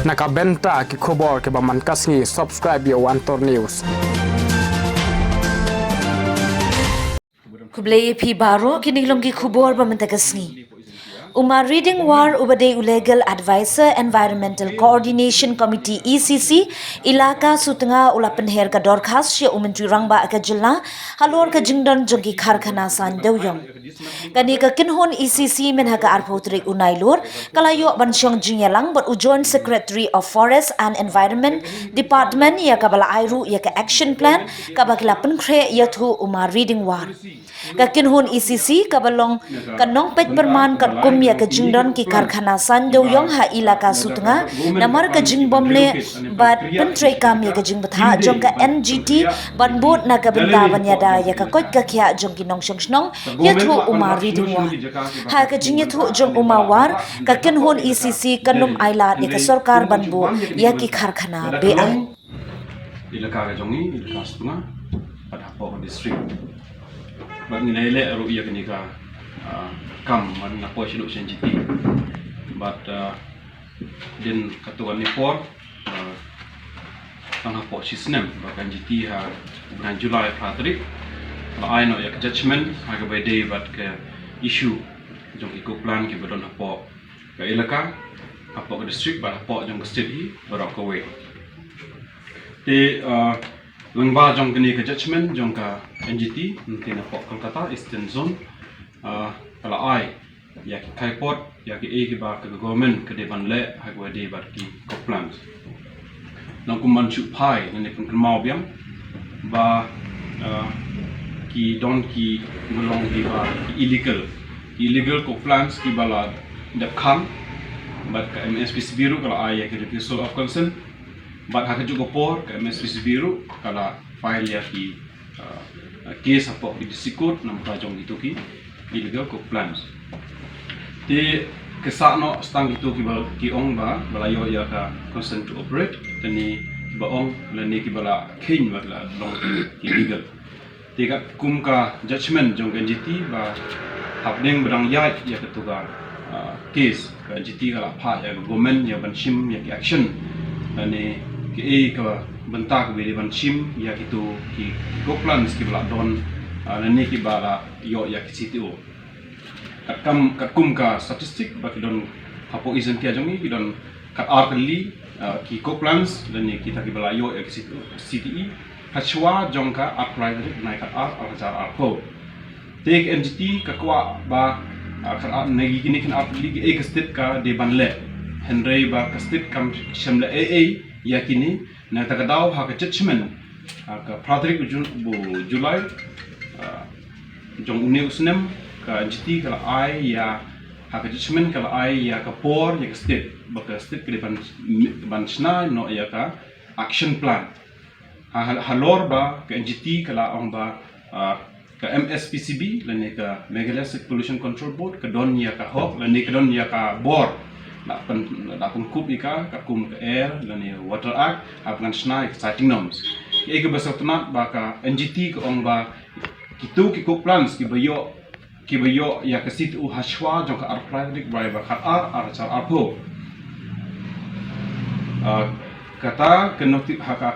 Nakabenta ki khobor ke baman kasngi subscribe yo Antor News. Kublai pi baro kinilong ki khubor bamantagasngi. Uma Reading War Ubade Legal Advisor Environmental Coordination Committee ECC Ilaka Sutanga Ula Pynher Dorkhar Shia Umentri Rangba Akajilla Halor ka jingdon jongi karkhana sain Dewiong. Kani ka kinhon ECC menhaga arpotri unailur kalayo bansyong jingyalang but Joint Secretary of Forest and Environment Department ya kabala airu ya ka action plan kabagla penkre yathu Uma Reading War. Ka kinhon ECC kabalong kanong pet perman kat kum ya ka jingdon ki karkhana san Dewiong ha ilaka sutanga namar ka jingbom le bat pentre kam ya ka jingbatha jong ka NGT banbut na ka benta banyada ya ka kot ka kya jong ki nong shong yathu Uma Reading War ha ka jing yathu jong Uma War ka kinhon ECC kanum aila ya ka sarkar banbu ya ki karkhana be ai ilaka ka jongi ilaka sutanga pada po district but nilai ru iya kenika kam man na po sido senjiti but din katuan ni por tang po sistem bahkan jiti ha bulan Julai Patrik la aino ya judgment ha ke day but ke issue jong iko plan ke badon po ke ilaka apo ke district ba po jong ke state hi barok ke we te Lengba jong kini ke judgment jong ka NGT nanti na po Kolkata Eastern Zone kalau ai ya ki kaipot ya ki ki ba ke government ke depan le ha ko de ba ki ko plans nang kuman chu pai ne pun mau biang ba ki don ki melong di ba illegal ko plans ki bala dap kham but ka MSPC biru kalau ai ya ki refusal of consent but hak juga por ke MSPC biru kala file ya ki case apa di disikut nam tajong itu ki illegal co plans ti kesakno stang itu ki ong ba balayo ya ka consent to operate tani ba ong lani ki bala king ba la long illegal ti ka kum ka judgment jong NGT ba hapning berang ya ketuga case ka NGT kala pha ya government ya banshim ya ki action lani ki ka bentak be ban sim ya kitu ki go plans ki bala don nani ki bala yo ya ki CTO kat kum ka statistik ba ki don hapo isen ki ajongi ki don kat arkali ki go plans nani kita ki bala yo ya ki CTE hachwa jongka apply nai kat ar arpo take NGT ka kwa ba kat nagi kini kan arkali ki state ka de ban le henry ba ka state kam shamla yakini na takadaw ha ka judgment ka Patrik Julai jong uni usnem ka jiti kala ai ya ha ka judgment kala ai ya ka por ya ka state baka state ke ban sna no ya ka action plan halor ba ka jiti kala ong ba ka MSPCB lane ka Meghalaya Pollution Control Board ka don ya ka hok lane ka don ya ka board Lapun kup ika kakum ke air lani water act apngan snai exciting norms ege besok tenat baka NGT ke ong ba kitu ki kup plans ki bayo ya ke situ hashwa jong ka arplastic by ba ar char arpo kata ke notif haka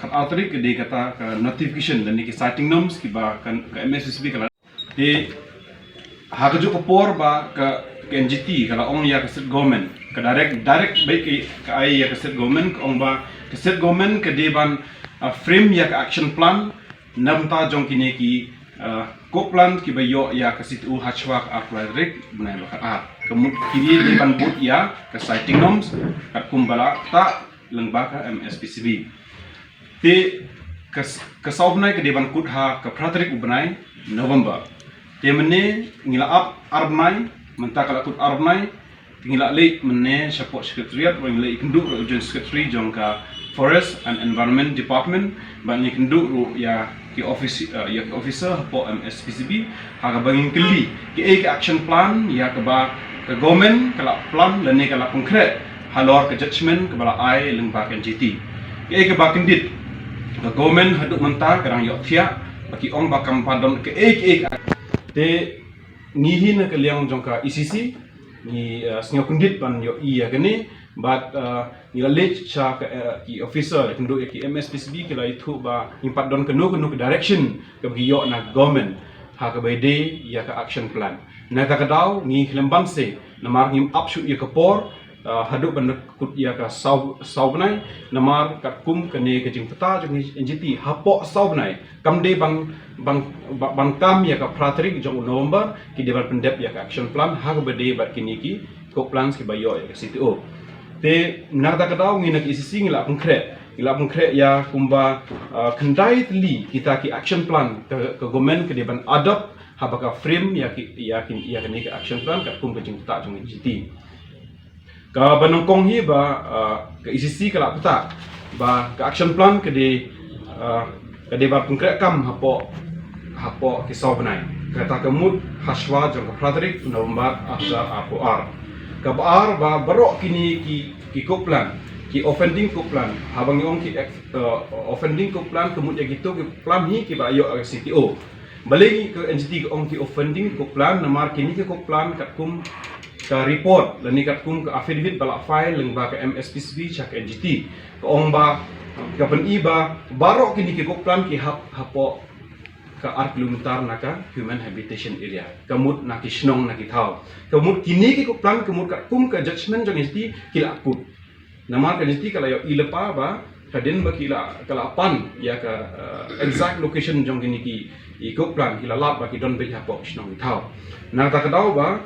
altrik ke de kata ke notification lani ki exciting norms ki ba kan ke MSSB kala de haka jo ko por ba ke NGT kalau ong ya ke state government ke direct baik ke ai ya ke state government ong ba ke state government ke deban frame ya ke action plan namta jong kini ki ko plan ki bayo ya ke situ hachwa arpladrik benai ba kemuk kini deban but ya ke citing norms kat kumbala ta lengba ka MSPCB te ke saubnai ke deban kutha ke pratrik ubnai November temene ngila up arbnai mentah kalau ikut armai tinggal lek mene support secretariat orang lek kenduk Joint Secretary jongka Forest and Environment Department banyak kenduk ya ki officer po MSPCB haga bangin keli ki action plan ya ke ba ke government kalau plan dan ni kalau konkret halor ke judgment ke bala ai lengba NGT ki ke ba kendit ke government haduk mentah kerang yok thia bagi ong bakam padon ke te ngihin ke liang jongka ECC ni sengau kundit ban yo iya gani but ni lech cha ki officer kendo ki MSPCB ki la itu ba impat don kenu ke direction ke yo na government ha ka by day ya ka action plan na ka kadau ni lemban se namar ngim upshoot ya kapor haduk ban kut ya ka sau banai namar kat kum kene ke jing peta jong NGT hapok sau banai kamde bang kam ya ka pratrik jong November ki dewan pendep ya ka action plan ha ka by day bat kini ki ko plans ki bayo ya ka CTO te nak ta kadau ngi nak ICC ngila konkret ya kumba kendai teli kita ki action plan ke government ke depan adopt habaka frame ya kini ke action plan kat kum ke jing peta jong NGT ka banongkong hi ba ke ICC kala peta ba ke action plan ke de ba konkret kam hapo ke sau banai kata kemut haswa jong ke pratrik November ahza APR ka bar ba barok kini ki ko plan ki offending ko plan habang yong ki offending ko plan kemut ya gitu ki plan hi ki ba yo CTO balik ke NGT ke ong ki offending ko plan namar kini ki ko plan kat kum ka report dan nikat kum ke affidavit balak file leng ba ke MSPCB cak NGT ke ong ba ke pen iba barok kini ke plan ki hapo ke art kilometer naka human habitation area kemut naki snong naki thau kemut kini ke plan kemut kat kum ke judgment jong NGT kila akut nama ke NGT kala yo ilepa ba kaden ba kala pan ya ke exact location jong kini ki plan kila lap ba ki don be hapo snong thau na ta kadau ba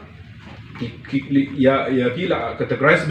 ya kila categorize